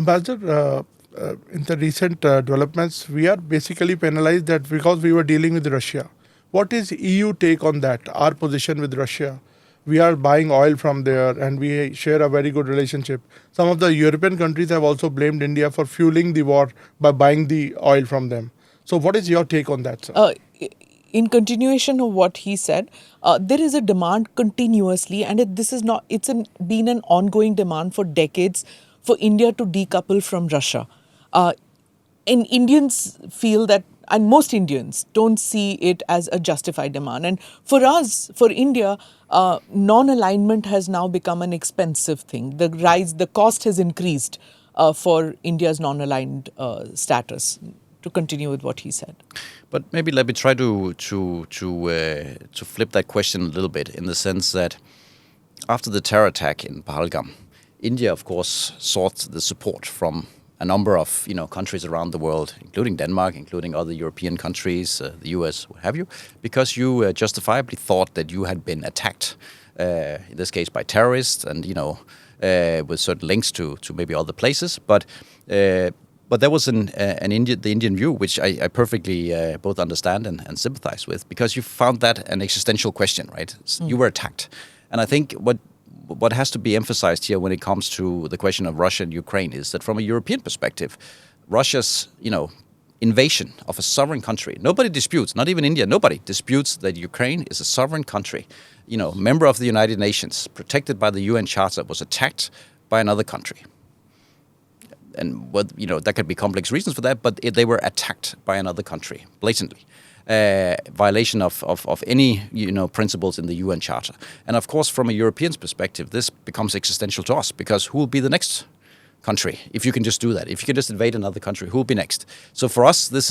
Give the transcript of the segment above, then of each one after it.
Ambassador, in the recent developments, we are basically penalized that because we were dealing with Russia. What is EU take on that? Our position with Russia? We are buying oil from there and we share a very good relationship. Some of the European countries have also blamed India for fueling the war by buying the oil from them. So what is your take on that, sir? In continuation of what he said, there is a demand continuously, and been an ongoing demand for decades for India to decouple from Russia. And Indians feel that, and most Indians don't see it as a justified demand. And for us, for India, non-alignment has now become an expensive thing. The cost has increased for India's non-aligned status. To continue with what he said, but maybe let me try to flip that question a little bit, in the sense that after the terror attack in Pahalgam, India, of course, sought the support from a number of countries around the world, including Denmark, including other European countries, the US, what have you, because you justifiably thought that you had been attacked, in this case by terrorists, and with certain links to maybe other places, but there was the Indian view, which I perfectly both understand and sympathize with, because you found that an existential question, right? You were attacked. And I think what has to be emphasized here when it comes to the question of Russia and Ukraine is that from a European perspective, Russia's, invasion of a sovereign country, nobody disputes, not even India, nobody disputes that Ukraine is a sovereign country, member of the United Nations, protected by the UN Charter, was attacked by another country. And there could be complex reasons for that, but they were attacked by another country blatantly, violation of any principles in the UN Charter. And of course, from a European's perspective, this becomes existential to us, because who will be the next country if you can just do that? If you can just invade another country, who will be next? So for us, this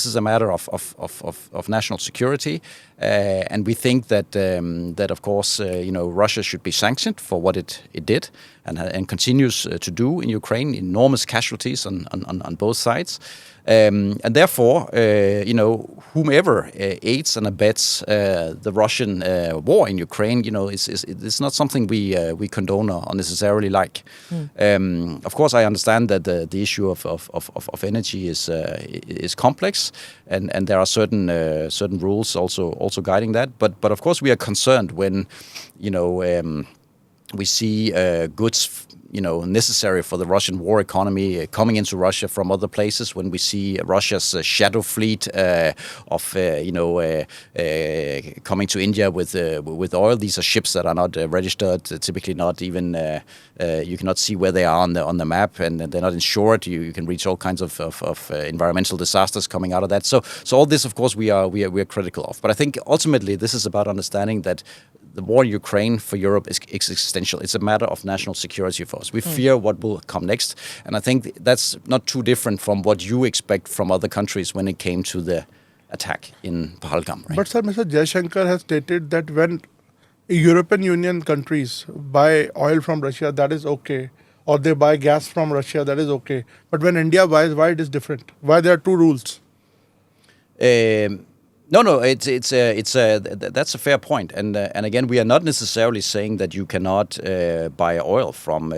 is a matter of national security, and we think that of course Russia should be sanctioned for what it did and continues to do in Ukraine, enormous casualties on both sides. And therefore, whomever aids and abets the Russian war in Ukraine, it's not something we condone or necessarily like. Of course, I understand that the issue of energy is complex, and there are certain rules also guiding that. But of course, we are concerned when we see goods necessary for the Russian war economy coming into Russia from other places, when we see Russia's shadow fleet coming to India with oil. These are ships that are not registered, typically not even you cannot see where they are on the map, and they're not insured. You can reach all kinds of environmental disasters coming out of that. So all this, of course, we are critical of. But I think ultimately this is about understanding that the war in Ukraine for Europe is existential. It's a matter of national security for us. We fear what will come next. And I think that's not too different from what you expect from other countries when it came to the attack in Pahalgam. Right? But sir, Mr. Jaishankar has stated that when European Union countries buy oil from Russia, that is okay. Or they buy gas from Russia, that is okay. But when India buys, why it is different? Why there are two rules? No, it's that's a fair point, and again, we are not necessarily saying that you cannot buy oil from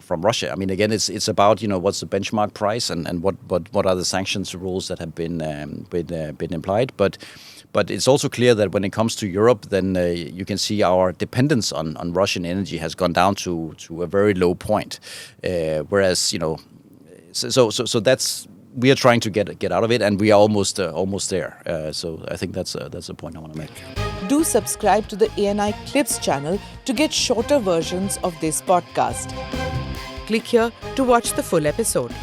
Russia. I mean, again, it's about what's the benchmark price and what are the sanctions rules that have been implied. But it's also clear that when it comes to Europe, then you can see our dependence on Russian energy has gone down to a very low point, whereas so that's. We are trying to get out of it, and we are almost there. So I think that's a point I want to make. Do subscribe to the ANI Clips channel to get shorter versions of this podcast. Click here to watch the full episode.